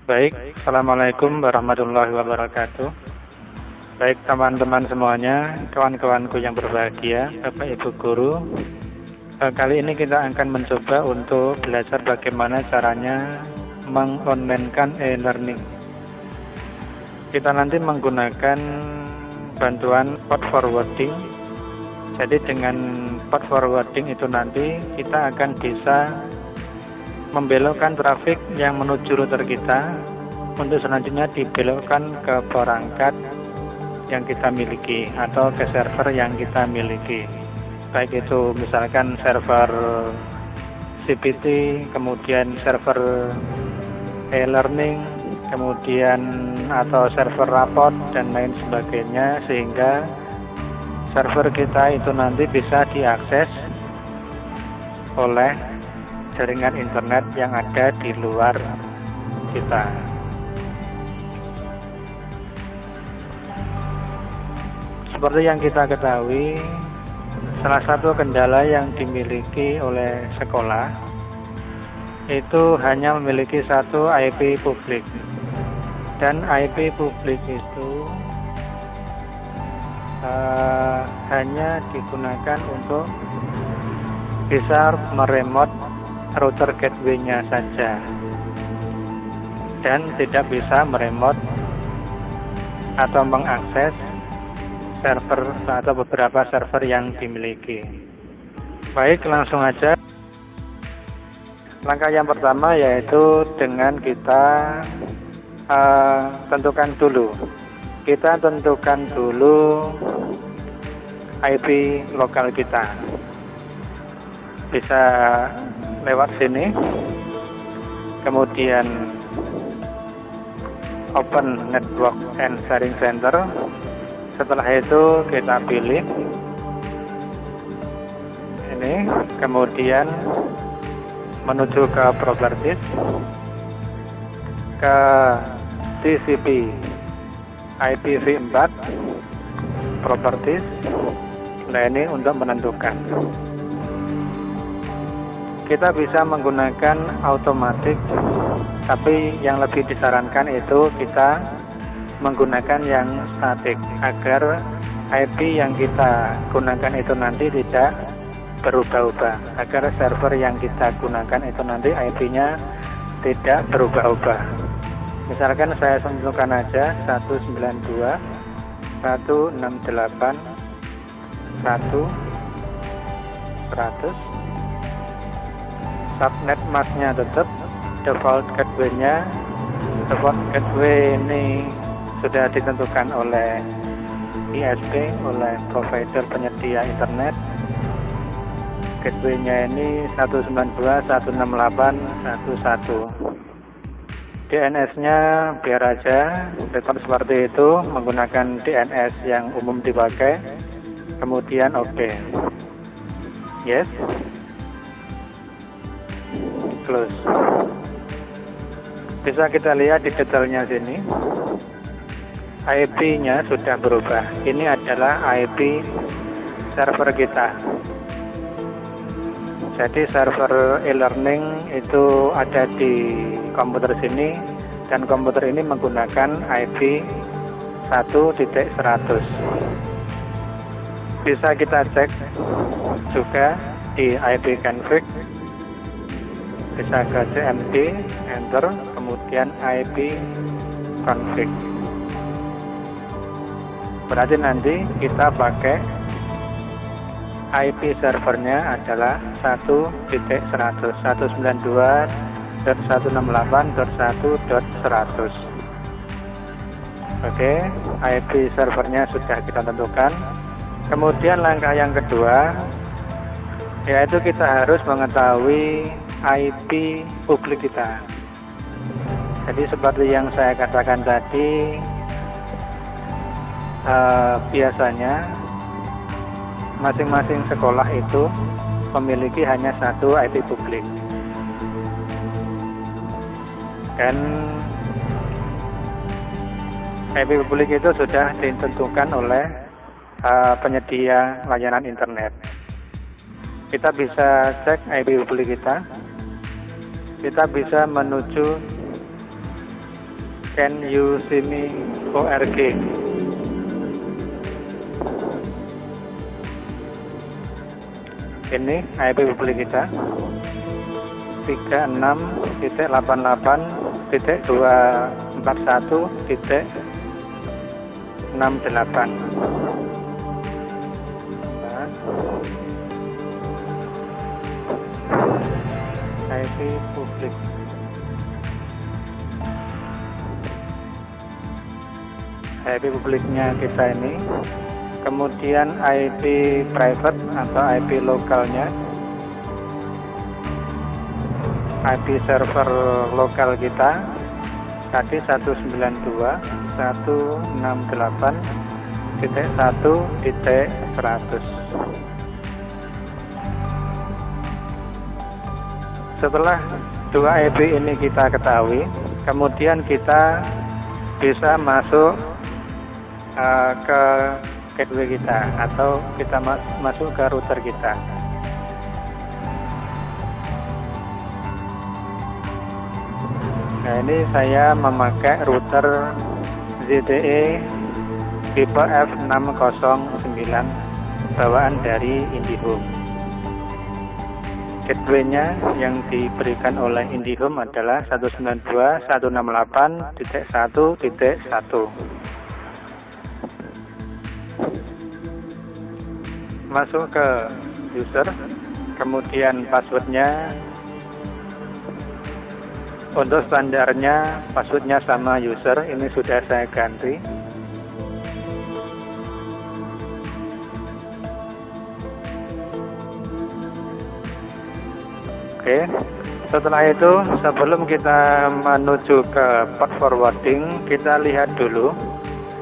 Baik, Assalamualaikum warahmatullahi wabarakatuh. Baik teman-teman semuanya, kawan-kawanku yang berbahagia, Bapak Ibu Guru. Kali ini kita akan mencoba untuk belajar bagaimana caranya mengonlinekan e-learning. Kita nanti menggunakan bantuan port forwarding. Jadi dengan port forwarding itu nanti kita akan bisa membelokkan trafik yang menuju router kita untuk selanjutnya dibelokkan ke perangkat yang kita miliki atau ke server yang kita miliki, baik itu misalkan server CPT, kemudian server e-learning, kemudian atau server raport dan lain sebagainya, sehingga server kita itu nanti bisa diakses oleh jaringan internet yang ada di luar kita. Seperti yang kita ketahui, salah satu kendala yang dimiliki oleh sekolah itu hanya memiliki satu IP publik, dan IP publik itu hanya digunakan untuk bisa meremote router gateway-nya saja dan tidak bisa meremote atau mengakses server atau beberapa server yang dimiliki. Baik, langsung aja. Langkah yang pertama yaitu dengan kita tentukan dulu IP lokal kita. Bisa lewat sini, kemudian open network and sharing center. Setelah itu kita pilih ini, kemudian menuju ke properties, ke TCP IPv4 properties. Nah, ini untuk menentukan. Kita bisa menggunakan automatic, tapi yang lebih disarankan itu kita menggunakan yang static agar IP yang kita gunakan itu nanti tidak berubah-ubah, agar server yang kita gunakan itu nanti IP-nya tidak berubah-ubah. Misalkan saya tentukan aja 192.168.100. Subnet masknya tetap, default gateway-nya, default gateway ini sudah ditentukan oleh ISP, oleh provider penyedia internet. Gateway-nya ini 192.168.1.1. DNS-nya biar aja tetap seperti itu, menggunakan DNS yang umum dipakai. Kemudian oke. Yes. Close. Bisa kita lihat di detailnya sini, IP-nya sudah berubah. Ini adalah IP server kita. Jadi server e-learning itu ada di komputer sini, dan komputer ini menggunakan IP 1.100. Bisa kita cek juga di IP config. Bisa ke cmd, enter, kemudian IP config. Berarti nanti kita pakai IP servernya adalah 1.100, 192.168.1.100. Oke, IP servernya sudah kita tentukan. Kemudian langkah yang kedua yaitu kita harus mengetahui IP publik kita. Jadi seperti yang saya katakan tadi, biasanya masing-masing sekolah itu memiliki hanya satu IP publik, dan IP publik itu sudah ditentukan oleh penyedia layanan internet. Kita bisa cek IP publik kita bisa menuju Can you see me org. Ini IP publik kita 36.88.241.68. IP publik. IP publiknya kita ini, kemudian IP private atau IP lokalnya, IP server lokal kita tadi 192.168.1.100. Setelah dua IP ini kita ketahui, kemudian kita bisa masuk ke gateway kita atau kita masuk ke router kita. Nah, ini saya memakai router ZTE tipe F609 bawaan dari IndiHome. Gateway-nya yang diberikan oleh IndiHome adalah 192.168.1.1. Masuk ke user, kemudian passwordnya, untuk standarnya passwordnya sama user, ini sudah saya ganti. Oke, setelah itu sebelum kita menuju ke port forwarding, kita lihat dulu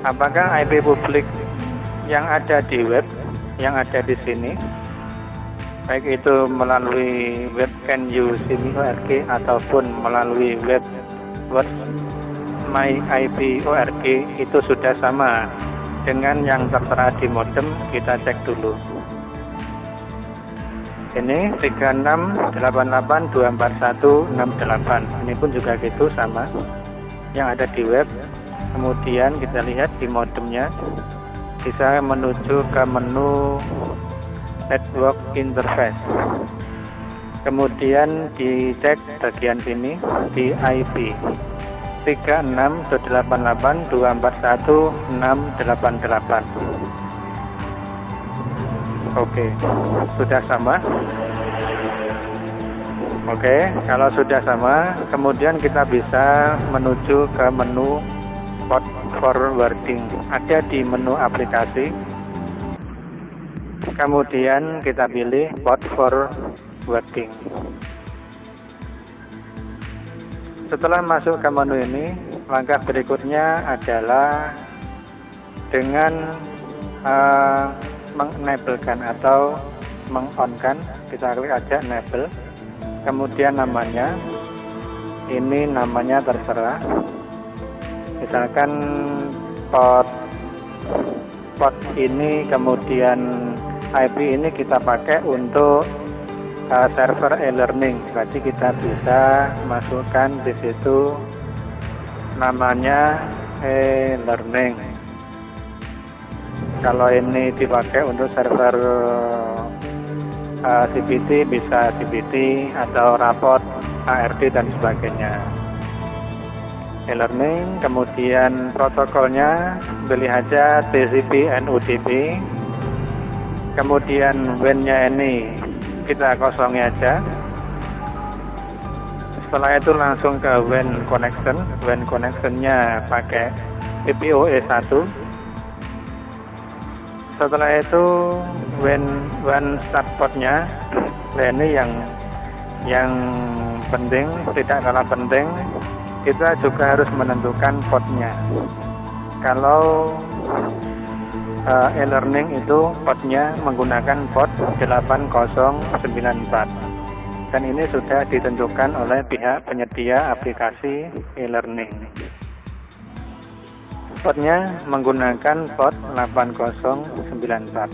apakah IP publik yang ada di web, yang ada di sini, baik itu melalui web Can You See Me org ataupun melalui web My IP org, itu sudah sama dengan yang tertera di modem. Kita cek dulu. Ini 36.88.241.68. Ini pun juga gitu, sama yang ada di web. Kemudian kita lihat di modemnya, bisa menuju ke menu network interface. Kemudian dicek bagian sini di IP 36.88.241.688. Oke, sudah sama. Oke, kalau sudah sama, kemudian kita bisa menuju ke menu port forwarding. Ada di menu aplikasi. Kemudian kita pilih port forwarding. Setelah masuk ke menu ini, langkah berikutnya adalah dengan mengenablekan atau mengonkan. Kita klik aja enable. Kemudian namanya, ini namanya terserah. Misalkan port ini, kemudian IP ini kita pakai untuk server e-learning. Berarti kita bisa masukkan di situ namanya e-learning. Kalau ini dipakai untuk server CPT, bisa CPT atau raport ARD dan sebagainya. E-learning, kemudian protokolnya pilih aja TCP NUDP. Kemudian WAN-nya ini kita kosongi aja. Setelah itu langsung ke WAN connection. WAN connection-nya pakai PPOE 1. Setelah itu WAN start port-nya, nah ini yang penting, tidak kalah penting, kita juga harus menentukan port-nya. Kalau e-learning itu port-nya menggunakan port 8094, dan ini sudah ditentukan oleh pihak penyedia aplikasi e-learning. Portnya menggunakan port 8094.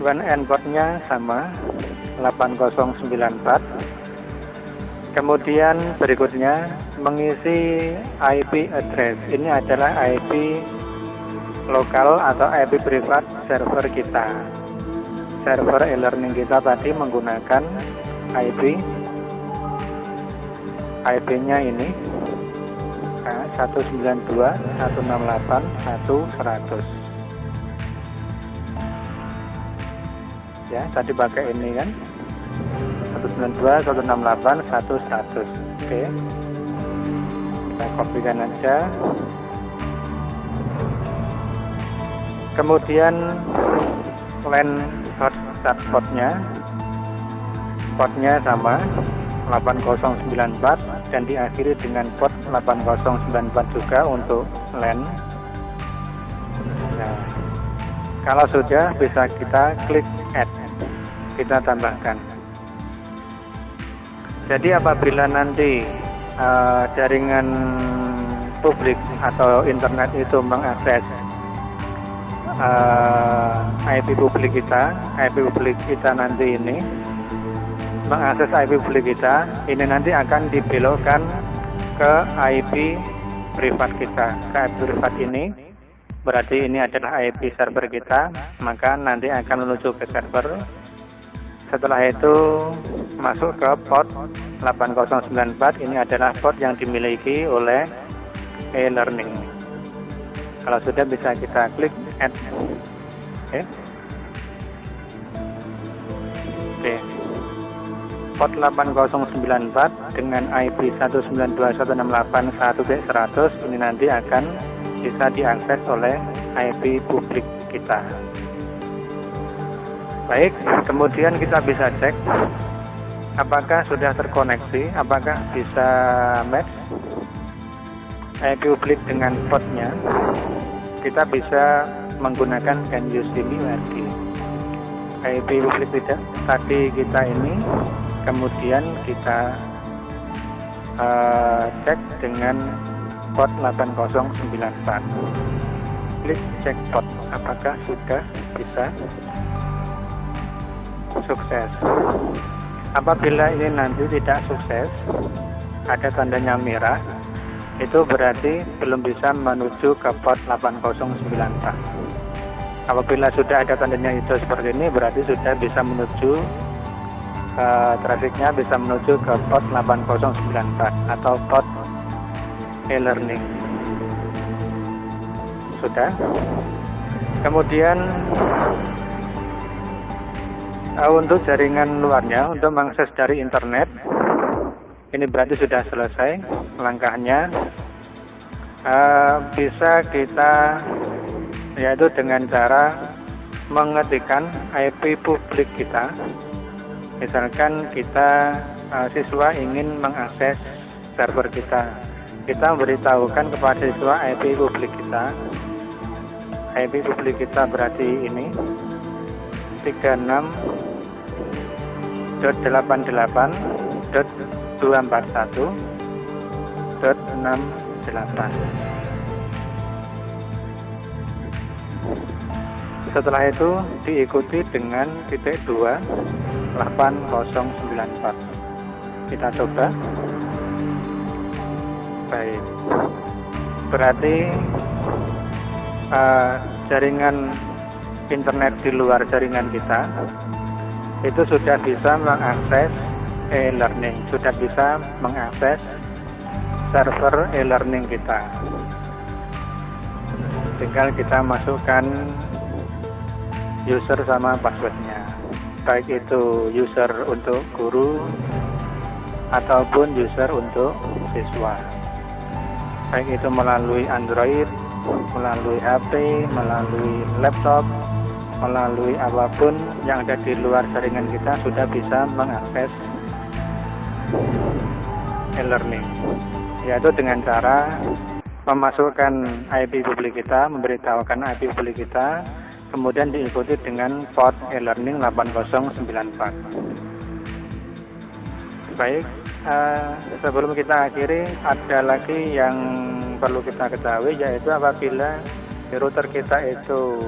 WAN endport-nya sama 8094. Kemudian berikutnya mengisi IP address. Ini adalah IP lokal atau IP privat server kita. Server e-learning kita tadi menggunakan IP-nya ini 192.168.1.100. Ya, tadi pakai ini kan 192.168.1.100. Oke, kita kopikan aja. Kemudian LAN start portnya sama 8094 dan diakhiri dengan port 8094 juga untuk LAN. Nah, kalau sudah bisa kita klik add, kita tambahkan. Jadi apabila nanti jaringan publik atau internet itu mengakses IP publik kita nanti ini mengakses IP publik kita, ini nanti akan dibelokkan ke IP privat kita. Ke IP privat ini berarti ini adalah IP server kita, maka nanti akan menuju ke server. Setelah itu masuk ke port 8094. Ini adalah port yang dimiliki oleh e-learning. Kalau sudah bisa kita klik add. Oke. Port 8094 dengan IP 192.168.1.100 ini nanti akan bisa diakses oleh IP publik kita. Baik, kemudian kita bisa cek apakah sudah terkoneksi, apakah bisa match IP publik dengan portnya. Kita bisa menggunakan can use URD. IP publik tidak tadi kita ini, kemudian kita cek dengan port 8094. Klik cek port, apakah sudah bisa sukses. Apabila ini nanti tidak sukses, ada tandanya merah, itu berarti belum bisa menuju ke port 8094. Apabila sudah ada tandanya hijau seperti ini, berarti sudah bisa menuju trafiknya bisa menuju ke port 8094 atau port e-learning. Sudah. Kemudian untuk jaringan luarnya, untuk mengakses dari internet, ini berarti sudah selesai langkahnya. Bisa kita, yaitu dengan cara mengetikkan IP publik kita. Misalkan kita siswa ingin mengakses server kita, kita memberitahukan kepada siswa IP publik kita. IP publik kita berarti ini 36.241.241.68. Setelah itu diikuti dengan titik 28094. Kita coba. Baik. Berarti jaringan internet di luar jaringan kita itu sudah bisa mengakses e-learning, sudah bisa mengakses server e-learning kita. Tinggal kita masukkan user sama passwordnya, baik itu user untuk guru ataupun user untuk siswa, baik itu melalui Android, melalui HP, melalui laptop, melalui apapun yang ada di luar jaringan kita sudah bisa mengakses e-learning, yaitu dengan cara memasukkan IP publik kita, memberitahukan IP publik kita, kemudian diikuti dengan port e-learning 8094. Baik, sebelum kita akhiri, ada lagi yang perlu kita ketahui, yaitu apabila di router kita itu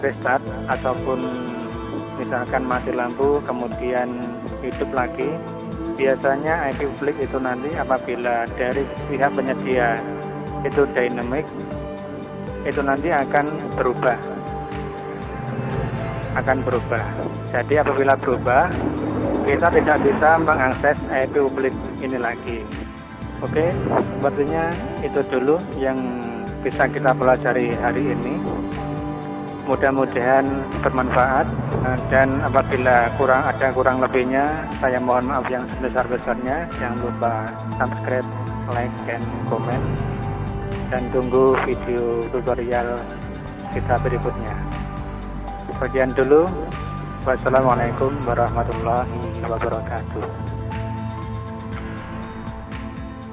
restart ataupun misalkan mati lampu kemudian hidup lagi, Biasanya IP publik itu nanti apabila dari pihak penyedia itu dynamic, itu nanti akan berubah. Jadi apabila berubah, kita tidak bisa mengakses IP publik ini lagi. Oke, sepertinya itu dulu yang bisa kita pelajari hari ini. Mudah-mudahan bermanfaat, dan apabila kurang lebihnya, saya mohon maaf yang sebesar-besarnya. Jangan lupa subscribe, like, dan komen, dan tunggu video tutorial kita berikutnya. Sekian dulu. Wassalamualaikum warahmatullahi wabarakatuh.